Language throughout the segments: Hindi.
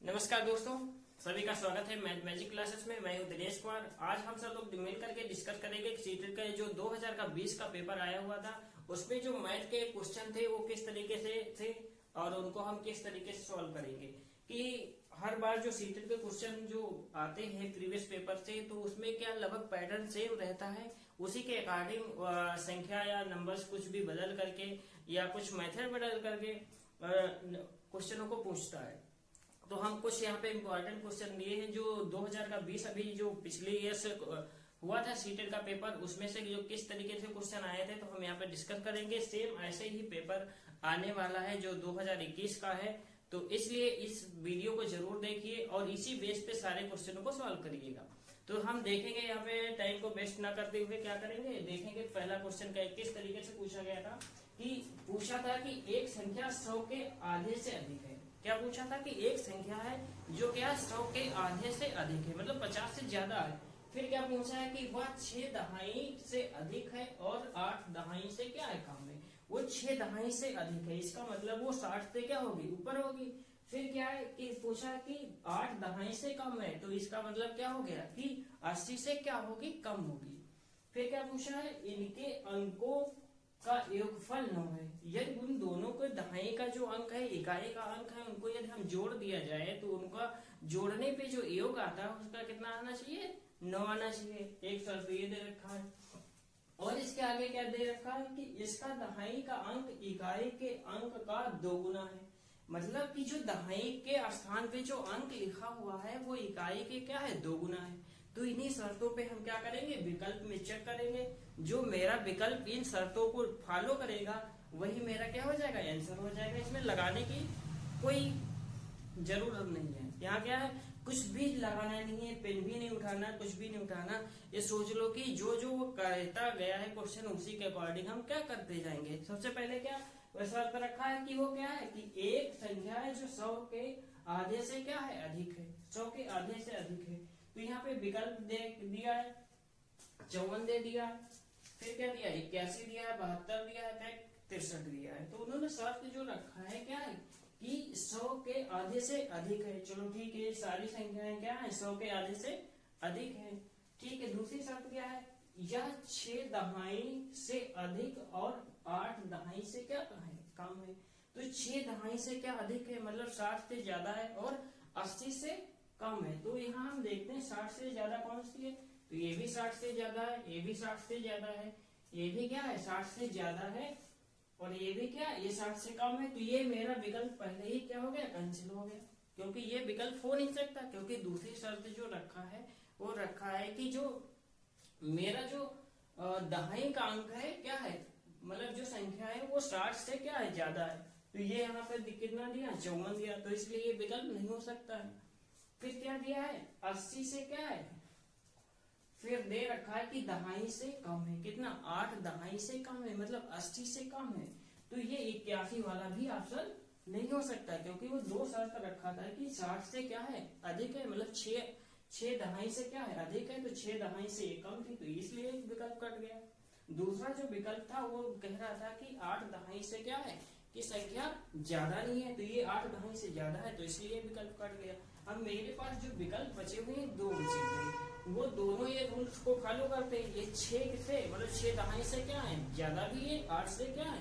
नमस्कार दोस्तों, सभी का स्वागत है मैथ मैजिक क्लासेस में। मैं हूं दिनेश कुमार। आज हम सब लोग मिल करके डिस्कस करेंगे कि सीटेट का जो 2020 का पेपर आया हुआ था उसमें जो मैथ के क्वेश्चन थे वो किस तरीके से थे और उनको हम किस तरीके से सॉल्व करेंगे। कि हर बार जो सीटेट के क्वेश्चन जो आते हैं प्रीवियस पेपर से, तो उसमें क्या लगभग पैटर्न सेम रहता है, उसी के अकॉर्डिंग संख्या या नंबर्स कुछ भी बदल करके या कुछ मेथड बदल करके क्वेश्चनों को पूछता है। तो हम कुछ यहाँ पे इम्पोर्टेंट क्वेश्चन लिए हैं जो 2020 अभी जो पिछले ईयर से हुआ था सीटेट का पेपर, उसमें से जो किस तरीके से क्वेश्चन आए थे तो हम यहाँ पे डिस्कस करेंगे। सेम ऐसे ही पेपर आने वाला है जो 2021 का है, तो इसलिए इस वीडियो को जरूर देखिए और इसी बेस पे सारे क्वेश्चनों को सॉल्व करिएगा। तो हम देखेंगे यहाँ पे टाइम को वेस्ट ना करते हुए क्या करेंगे, देखेंगे पहला क्वेश्चन का किस तरीके से पूछा गया था। कि पूछा था कि एक संख्या 100 के आधे से अधिक है। क्या पूछा था कि एक संख्या है जो क्या 100 के आधे से अधिक है, मतलब 50 से ज्यादा है। फिर क्या पूछा है कि वह 6 दहाई से अधिक है और 8 दहाई से क्या है कम है। वो 6 दहाई से अधिक है, इसका मतलब वो 60 से क्या होगी, ऊपर होगी। फिर क्या है कि पूछा है कि 8 दहाई से कम है, तो इसका मतलब क्या हो गया कि 80 से क्या होगी, कम होगी। फिर क्या पूछा है, इनके अंकों का योगफल 9 है। यदि उन दोनों के दहाई का जो अंक है, इकाई का अंक है, उनको यदि हम जोड़ दिया जाए तो उनका जोड़ने पे जो योग आता है उसका कितना आना चाहिए, 9 आना चाहिए। एक शर्त ये दे रखा है और इसके आगे क्या दे रखा है कि इसका दहाई का अंक इकाई के अंक का 2 गुना है। मतलब कि जो दहाई के स्थान पे जो अंक लिखा हुआ है वो इकाई के क्या है, 2 गुना है। तो इन्हीं शर्तों पे हम क्या करेंगे, विकल्प में चेक करेंगे। जो मेरा विकल्प इन शर्तों को फॉलो करेगा वही मेरा क्या हो जाएगा, आंसर हो जाएगा। इसमें लगाने की कोई जरूरत नहीं है। यहाँ क्या है, कुछ भी लगाना नहीं है, पेन भी नहीं उठाना, कुछ भी नहीं उठाना। ये सोच लो कि जो जो वो कहता गया है क्वेश्चन उसी के अकॉर्डिंग हम क्या करते जाएंगे। सबसे पहले क्या शर्त रखा है कि वो क्या है कि एक संख्या है जो 100 के आधे से क्या है, अधिक है। 100 के आधे से अधिक है। तो यहाँ पे विकल्प दिया है 54 दे दिया, फिर क्या दिया 81 दिया है, 72 दिया है, फिर 63 दिया है। तो उन्होंने शर्त जो रखा है क्या है कि 100 के आधे से अधिक है। चलो ठीक है, सारी संख्याएं क्या है, 100 के आधे से अधिक है। ठीक है, दूसरी शर्त क्या है, यह 6 दहाई से अधिक और 8 दहाई से क्या है, कम है। तो 6 दहाई से क्या अधिक है, मतलब 60 से ज्यादा है और 80 से कम है। तो यहाँ हम देखते हैं 60 से ज्यादा कौन सी है, तो ये भी 60 से ज्यादा है, ये भी 60 से ज्यादा है, ये भी क्या है 60 से ज्यादा है और ये भी क्या है, ये 60 से कम है। तो ये मेरा विकल्प पहले ही क्या हो गया, कैंसिल हो गया, क्योंकि ये विकल्प हो नहीं सकता। क्योंकि दूसरी शर्त जो रखा है वो रखा है कि जो मेरा जो दहाई का अंक है क्या है, मतलब जो संख्या है वो 60 से क्या है, ज्यादा है। तो ये यहाँ पे कितना दिया, 54 दिया, तो इसलिए ये विकल्प नहीं हो सकता है। फिर क्या दिया है, 80 से क्या है, फिर दे रखा है कि दहाई से कम है। कितना, 8 दहाई से कम है, मतलब 80 से कम है। तो ये 81 वाला भी ऑप्शन नहीं हो सकता, क्योंकि वो दो शर्त रखा था कि 60 से क्या है, अधिक है, मतलब 6 दहाई से क्या है, अधिक है, तो 6 दहाई से ये कम थी, तो इसलिए एक विकल्प कट गया। दूसरा जो विकल्प था वो कह रहा था कि 8 दहाई से क्या है, कि संख्या ज्यादा नहीं है, तो ये 8 दहाई से ज्यादा है, तो इसलिए विकल्प कट गया। अब मेरे पास जो विकल्प बचे हुए हैं, 2 बचे हुए, वो दोनों ये रूल्स को फॉलो करते हैं। ये 6 से मतलब 6 दहाई से क्या है, ज्यादा भी है, 8 से क्या है,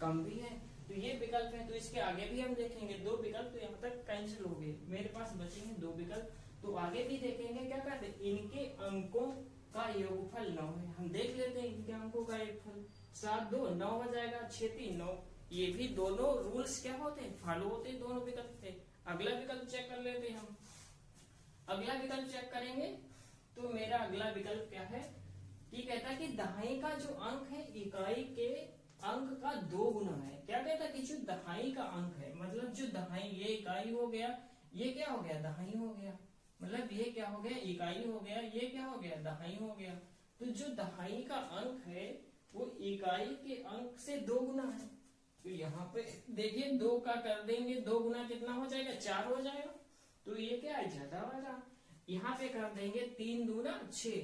कम भी है, तो ये विकल्प है। तो इसके आगे भी हम देखेंगे 2 विकल्प, तो यहाँ तक कैंसिल हो गए। मेरे पास बचेंगे 2 विकल्प, तो आगे भी देखेंगे क्या करते हैं, इनके अंकों का योगफल 9 है। हम देख लेते हैं इनके अंकों का योगफल, 7 2 9 हो जाएगा, 6 3 9। ये भी दोनों रूल्स क्या होते हैं, फॉलो होते हैं, दोनों विकल्प थे। अगला विकल्प चेक कर लेते हैं हम। अगला विकल्प चेक करेंगे तो मेरा अगला विकल्प क्या है कि कहता है कि दहाई का जो अंक है इकाई के अंक का 2 गुना है। क्या कहता है कि जो दहाई का अंक है, मतलब जो दहाई, ये इकाई हो गया, ये क्या हो गया, दहाई हो गया, मतलब ये क्या हो गया, इकाई हो गया, ये क्या हो गया, दहाई हो गया। तो जो दहाई का अंक है वो इकाई के अंक से 2 गुना है। तो यहाँ पे देखिए 2 का कर देंगे, 2 गुना कितना हो जाएगा, 4 हो जाएगा। तो ये क्या है, ज्यादा वाला। यहाँ पे कर देंगे 3 दूना 6।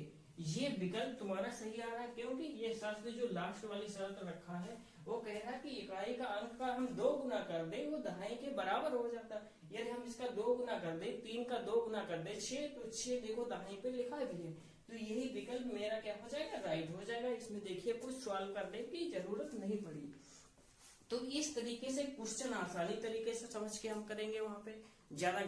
ये विकल्प तुम्हारा सही आ रहा है, क्योंकि ये शर्त जो लास्ट वाली शर्त रखा है वो कह रहा है कि इकाई का अंक का हम 2 गुना कर दे वो दहाई के बराबर हो जाता। यदि हम इसका 2 गुना कर दे, 3 का 2 गुना कर दे 6, तो 6 देखो दहाई पे लिखा भी है, तो यही विकल्प मेरा क्या हो जाएगा, राइट हो जाएगा। इसमें देखिए कुछ सॉल्व करने की जरूरत नहीं पड़ी। तो इस तरीके से क्वेश्चन आसानी तरीके से समझ के हम करेंगे, वहां पे ज्यादा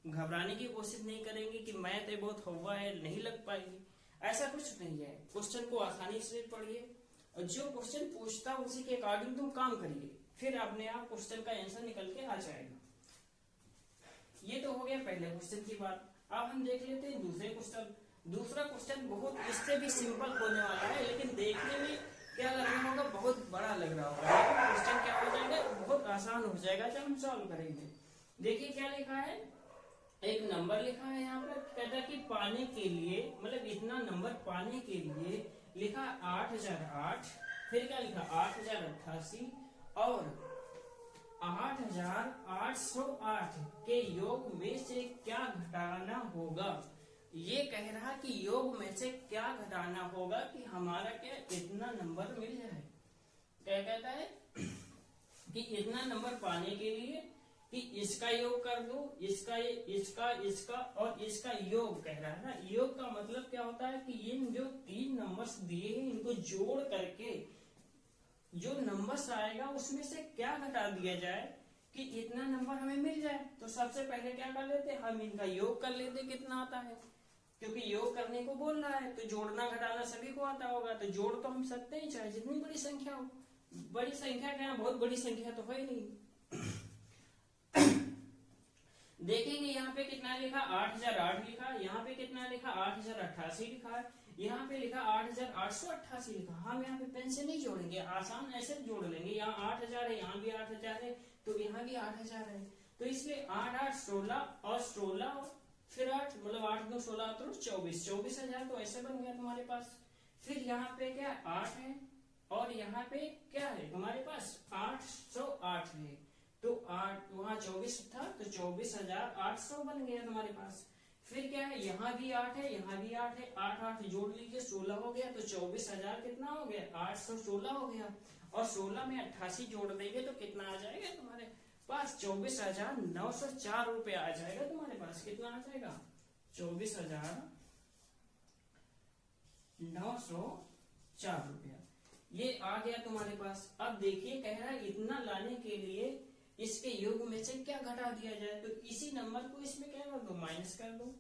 घबराने की कोशिश नहीं करेंगे कि मैथ है बहुत हुआ है नहीं लग पाएगी, ऐसा कुछ नहीं है। क्वेश्चन को आसानी से पढ़िए और जो क्वेश्चन पूछता उसी के अकॉर्डिंग तुम काम करिए, फिर अपने आप क्वेश्चन का आंसर निकल के आ जाएगा। ये तो हो गया पहले क्वेश्चन की बात। अब हम देख लेते हैं दूसरे क्वेश्चन। दूसरा क्वेश्चन बहुत इससे भी सिंपल होने वाला है, लेकिन देखने में क्या लग रहा होगा, बहुत बड़ा लग रहा होगा, लेकिन क्वेश्चन क्या हो जाएगा, बहुत आसान हो जाएगा जब हम सॉल्व करेंगे। देखिए क्या लिखा है, एक नंबर लिखा है यहाँ पर, कहता है कि पाने के लिए, मतलब इतना नंबर पाने के लिए लिखा 8008, फिर क्या लिखा 8088 और 8808 के योग में से क्या घटाना होगा। ये कह रहा कि योग में से क्या घटाना होगा कि हमारा क्या इतना नंबर मिल जाए। क्या कहता है कि इतना नंबर पाने के लिए कि इसका योग कर दो, इसका इसका और इसका योग कह रहा है ना। योग का मतलब क्या होता है कि इन जो 3 नंबर्स दिए हैं इनको जोड़ करके जो नंबर्स आएगा उसमें से क्या घटा दिया जाए कि इतना नंबर हमें मिल जाए। तो सबसे पहले क्या कर लेते, हम इनका योग कर लेते कितना आता है, क्योंकि योग करने को बोल रहा है तो जोड़ना घटाना सभी को आता होगा, तो जोड़ तो हम सकते ही चाहे जितनी बड़ी संख्या हो। बड़ी संख्या क्या, बहुत बड़ी संख्या तो है नहीं। देखेंगे यहाँ पे कितना लिखा 8008 लिखा, यहाँ पे कितना लिखा 8088 लिखा है, यहाँ पे लिखा 8888 लिखा। हम यहाँ पे पेन से नहीं जोड़ेंगे, आसान ऐसे जोड़ लेंगे। यहाँ 8000 है, यहाँ भी 8000 है, तो यहाँ भी 8000 है, तो इसलिए 8 8 16 और 16 फिर 8 मतलब 8 2 16 तो 24,000 तो ऐसे बन गया तुम्हारे पास। फिर यहाँ पे क्या 8 है और यहाँ पे क्या है तुम्हारे पास 808 है, तो 8 वहां 24 था तो 24,800 बन गया तुम्हारे पास। फिर क्या है यहाँ भी 8 है, यहाँ भी 8 है, 8 8 जोड़ लीजिए 16 हो गया, तो 24,000 कितना हो गया 816 हो गया। और 16 में 88 जोड़ देंगे तो कितना आ जाएगा तुम्हारे पास 24,904 रुपया आ जाएगा तुम्हारे पास। कितना आ जाएगा 24,904 रुपया, ये आ गया तुम्हारे पास। अब देखिए कह रहा है इतना लाने के लिए इसके योग में से क्या घटा दिया जाए, तो इसी नंबर को इसमें क्या कर दो, माइनस कर दो।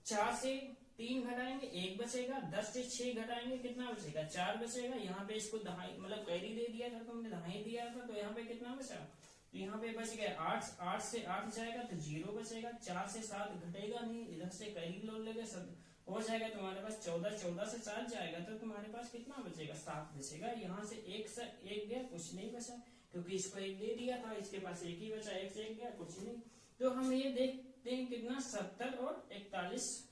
4 से 3 घटाएंगे 1 बचेगा, 10 से 6 घटाएंगे कितना बचेगा 4 बचेगा। यहाँ पे इसको दहाई मतलब कैरी दे दिया था, तुमने दहाई दिया था, तो यहाँ पे कितना बचा, तो यहाँ पे बच गया 8 8 से 8 जाएगा तो 0 बचेगा, 4 से 7 घटेगा नहीं, इधर से कैरी लो लेगा, सब हो जाएगा तुम्हारे पास 14 14 से 7 जाएगा तो तुम्हारे पास कितना बचेगा 7 बचेगा। यहाँ से 1 से 1 गया कुछ नहीं बचा, क्योंकि इसको 1 दे दिया था, इसके पास 1 ही बचा, 1 से 1 गया कुछ नहीं। तो हम ये देखते हैं कितना 70 और 41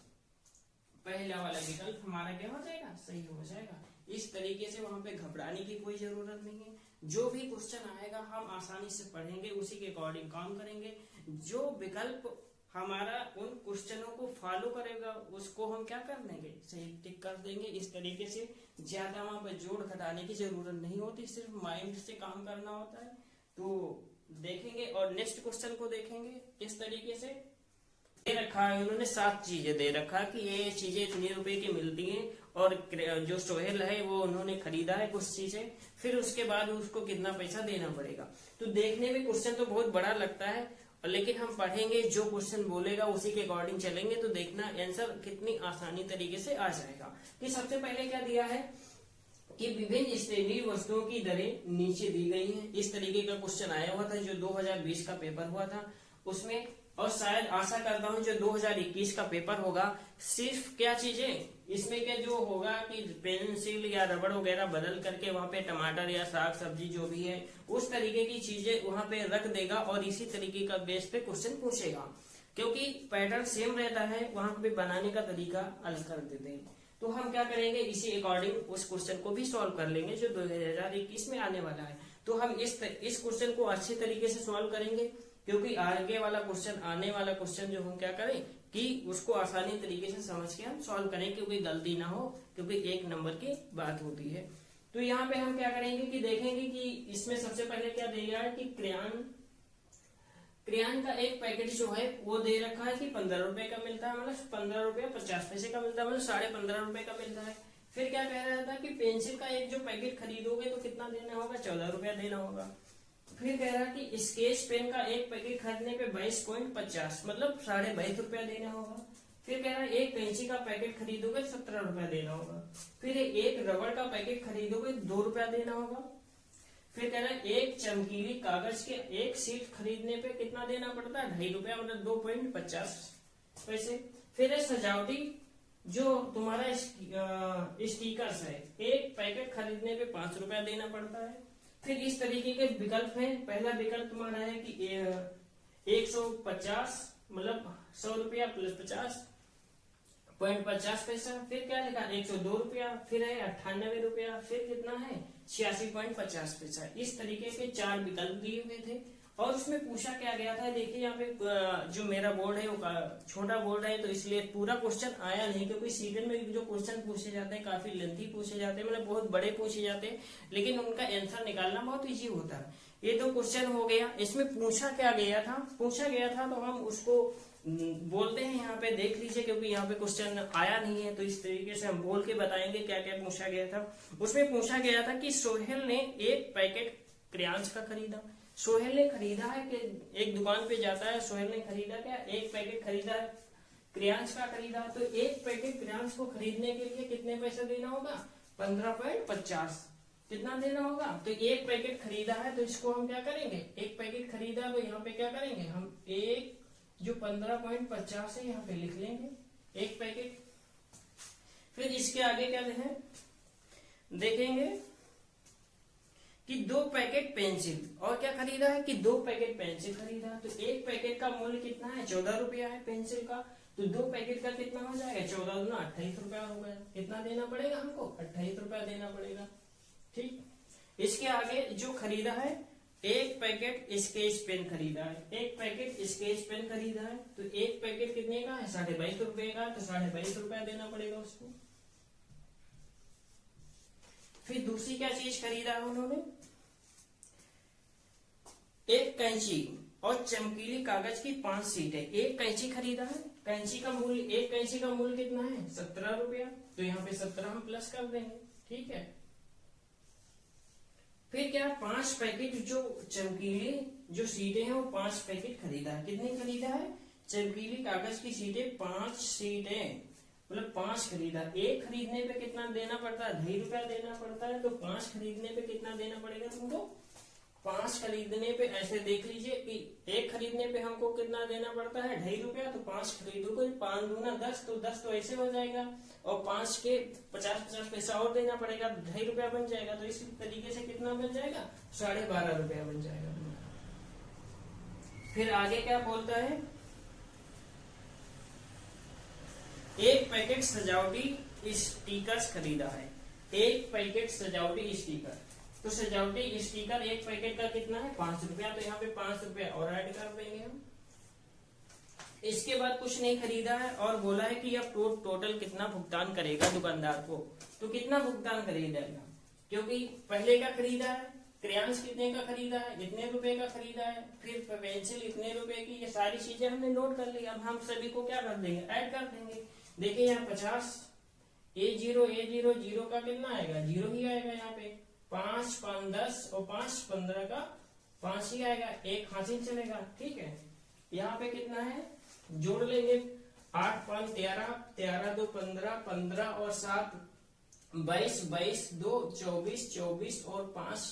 पहला वाला विकल्प हमारा क्या हो जाएगा, सही हो जाएगा। इस तरीके से वहां पे घबराने की कोई जरूरत नहीं है। जो भी क्वेश्चन आएगा हम आसानी से पढ़ेंगे, उसी के अकॉर्डिंग काम करेंगे। जो विकल्प हमारा उन क्वेश्चनों को फॉलो करेगा उसको हम क्या कर देंगे, सही टिक कर देंगे। इस तरीके से ज्यादा वहां पर जोड़ घटाने की जरूरत नहीं होती, सिर्फ माइंड से काम करना होता है। तो देखेंगे और नेक्स्ट क्वेश्चन को देखेंगे इस तरीके से दे रखा है, उन्होंने 7 चीजें दे रखा कि ये चीजें इतने रुपए की मिलती हैं और जो सोहेल है वो उन्होंने खरीदा है कुछ चीजें, फिर उसके बाद उसको कितना पैसा देना पड़ेगा। तो देखने में क्वेश्चन तो बहुत बड़ा लगता है, लेकिन हम पढ़ेंगे जो क्वेश्चन बोलेगा उसी के अकॉर्डिंग चलेंगे तो देखना आंसर कितनी आसानी तरीके से आ जाएगा। कि सबसे पहले क्या दिया है कि विभिन्न श्रेणी वस्तुओं की दरें नीचे दी गई हैं। इस तरीके का क्वेश्चन आया हुआ था जो 2020 का पेपर हुआ था उसमें, और शायद आशा करता हूं जो 2021 का पेपर होगा सिर्फ क्या चीजें इसमें क्या जो होगा कि पेंसिल या रबड़ वगैरह बदल करके वहां पे टमाटर या साग सब्जी जो भी है उस तरीके की चीजें वहां पे रख देगा और इसी तरीके का बेस पे क्वेश्चन पूछेगा, क्योंकि पैटर्न सेम रहता है, वहां पे बनाने का तरीका अलग कर देते हैं। तो हम क्या करेंगे इसी अकॉर्डिंग उस क्वेश्चन को भी सॉल्व कर लेंगे जो 2021 में आने वाला है। तो हम इस क्वेश्चन को अच्छे तरीके से सॉल्व करेंगे, क्योंकि आगे वाला क्वेश्चन आने वाला क्वेश्चन जो हम क्या करें कि उसको आसानी तरीके से समझ के हम सॉल्व करें, क्योंकि गलती ना हो, क्योंकि एक नंबर की बात होती है। तो यहाँ पे हम क्या करेंगे कि देखेंगे कि इसमें सबसे पहले क्या दे रहा है कि क्रेयन का एक पैकेट जो है वो दे रखा है कि 15 रुपए का मिलता है, मतलब 15 रुपया 50 पैसे का मिलता है, मतलब 15.5 रुपए का मिलता है। फिर क्या कह रहा था कि पेंसिल का एक जो पैकेट खरीदोगे तो कितना देना होगा, 14 रुपया देना होगा। फिर कह रहा कि स्केच पेन का एक पैकेट खरीदने पे 22.50 मतलब 22.5 रुपया देना होगा। फिर कह रहा है एक कैंची का पैकेट खरीदोगे 17 रुपया देना होगा। फिर एक रबड़ का पैकेट खरीदोगे 2 रुपया देना होगा। फिर कह रहा है एक चमकीली कागज के एक सीट खरीदने पे कितना देना पड़ता है, 2.5 रुपया मतलब 2.50 पैसे। फिर है सजावटी जो तुम्हारा स्टिकर्स है, एक पैकेट खरीदने पे 5 रुपया देना पड़ता है। फिर इस तरीके के विकल्प हैं। पहला विकल्प तुम्हारा है कि 150 मतलब 100 रुपया प्लस 50.50 पैसा। फिर क्या लिखा 102 रुपया, फिर है 98 रुपया, फिर कितना है 86.50 पैसा। इस तरीके के 4 विकल्प दिए हुए थे और उसमें पूछा क्या गया था, देखिए यहाँ पे जो मेरा बोर्ड है वो छोटा बोर्ड है तो इसलिए पूरा क्वेश्चन आया नहीं, क्योंकि सीजन में जो क्वेश्चन पूछे जाते हैं काफी लेंथी पूछे जाते हैं, मतलब बहुत बड़े पूछे जाते हैं, लेकिन उनका आंसर निकालना बहुत इजी होता है। ये तो क्वेश्चन हो गया। इसमें पूछा क्या गया था तो हम उसको बोलते हैं, यहाँ पे देख लीजिए, क्योंकि यहाँ पे क्वेश्चन आया नहीं है तो इस तरीके से हम बोल के बताएंगे क्या क्या पूछा गया था। उसमें पूछा गया था कि सोहेल ने एक पैकेट क्रेयॉन्स का खरीदा। सोहेल ने खरीदा है कि एक दुकान पे जाता है, सोहेल ने खरीदा क्या, एक पैकेट खरीदा है क्रेयॉन्स का खरीदा। तो एक पैकेट क्रेयॉन्स को खरीदने के लिए कितने पैसे देना होगा, 15.50 कितना देना होगा। तो एक पैकेट खरीदा है तो इसको हम क्या करेंगे, एक पैकेट खरीदा तो यहाँ पे क्या करेंगे हम एक जो 15.50 है यहाँ पे लिख लेंगे एक पैकेट। फिर इसके आगे क्या है देखेंगे कि 2 पैकेट पेंसिल, और क्या खरीदा है कि 2 पैकेट पेंसिल खरीदा। तो एक पैकेट का मूल्य कितना है, 14 रुपया है पेंसिल का, तो 2 पैकेट का कितना हो जाएगा, 14 दूना 28 रुपया हो गया। कितना देना पड़ेगा हमको, 28 रुपया देना पड़ेगा। ठीक, इसके आगे जो खरीदा है एक पैकेट स्केच पेन खरीदा है, एक पैकेट स्केच पेन खरीदा है, तो एक पैकेट कितने का है, 22.5 रुपए का, तो 22.5 रुपया देना पड़ेगा उसको। फिर दूसरी क्या चीज खरीदा है उन्होंने, एक कैंची और चमकीली कागज की 5 सीटें, एक कैंची खरीदा है। कैंची का मूल्य, एक कैंची का मूल्य कितना है, 17 रुपया, तो यहाँ पे 17 हम प्लस कर देंगे। ठीक है, फिर क्या 5 पैकेट जो चमकीली जो सीटें हैं वो 5 पैकेट खरीदा है। कितनी खरीदा है, चमकीली कागज की सीटें 5 सीटें मतलब 5 खरीदा। एक खरीदने पे कितना देना पड़ता है, 2.5 रुपया देना पड़ता है, तो 5 खरीदने पे कितना देना पड़ेगा तुमको, 5 खरीदने पे ऐसे देख लीजिए कि एक खरीदने पे हमको कितना देना पड़ता है, 2.5 रुपया, तो 5 खरीदोगे 5 दूना 10, तो 10 तो ऐसे हो जाएगा, और 5 के 50 पैसा और देना पड़ेगा, 2.5 रुपया बन जाएगा। तो इस तरीके से कितना बन जाएगा, 12.5 रुपया बन जाएगा। फिर आगे क्या बोलता है, एक पैकेट सजावटी स्टिकर्स खरीदा है, एक पैकेट सजावटी स्टिकर, तो सजावटी स्टिकर एक पैकेट का कितना है, 5 रुपया, तो यहाँ पे 5 रुपया और ऐड कर देंगे हम। इसके बाद कुछ नहीं खरीदा है और बोला है कि अब टोटल कितना भुगतान करेगा दुकानदार को, तो कितना भुगतान करेगा, क्योंकि पहले का खरीदा है, क्रेयॉन्स कितने का खरीदा है, इतने रुपए का खरीदा है, फिर पेंसिल इतने रुपए की, ये सारी चीजें हमने नोट कर ली। अब हम सभी को क्या कर देंगे, ऐड कर देंगे। देखिए यहाँ 50 A0 का कितना आएगा, 0 ही आएगा। यहाँ पे 5 5 10 और 5 15 का 5 ही आएगा, एक हासिल चलेगा। ठीक है, यहाँ पे कितना है जोड़ लेंगे, 8 5 13 13 2 15 15 और 7 22 22 2 24 24 और 5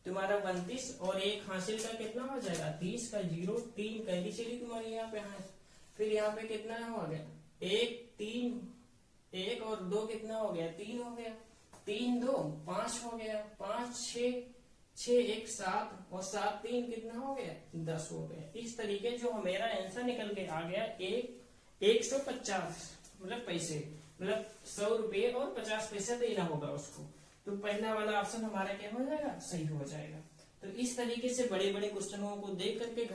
तुम्हारा 32 और एक हासिल का कितना हो जाएगा, 30 का 0 3 कैरी चली तुम्हारी यहाँ पे हासिल। फिर यहाँ पे कितना हो गया, 1 3 1 और 2 कितना हो गया, 3 हो गया, 3 2 5 हो गया, 5 6 6 1 7 और 7 3 कितना हो गया, 10 हो गया। इस तरीके जो मेरा आंसर निकल के आ गया 150 मतलब पैसे, मतलब 100 रुपये और 50 पैसे देना होगा उसको। तो पहला वाला ऑप्शन हमारा क्या हो जाएगा, सही हो जाएगा। तो इस तरीके से बड़े बड़े क्वेश्चनों को देख करके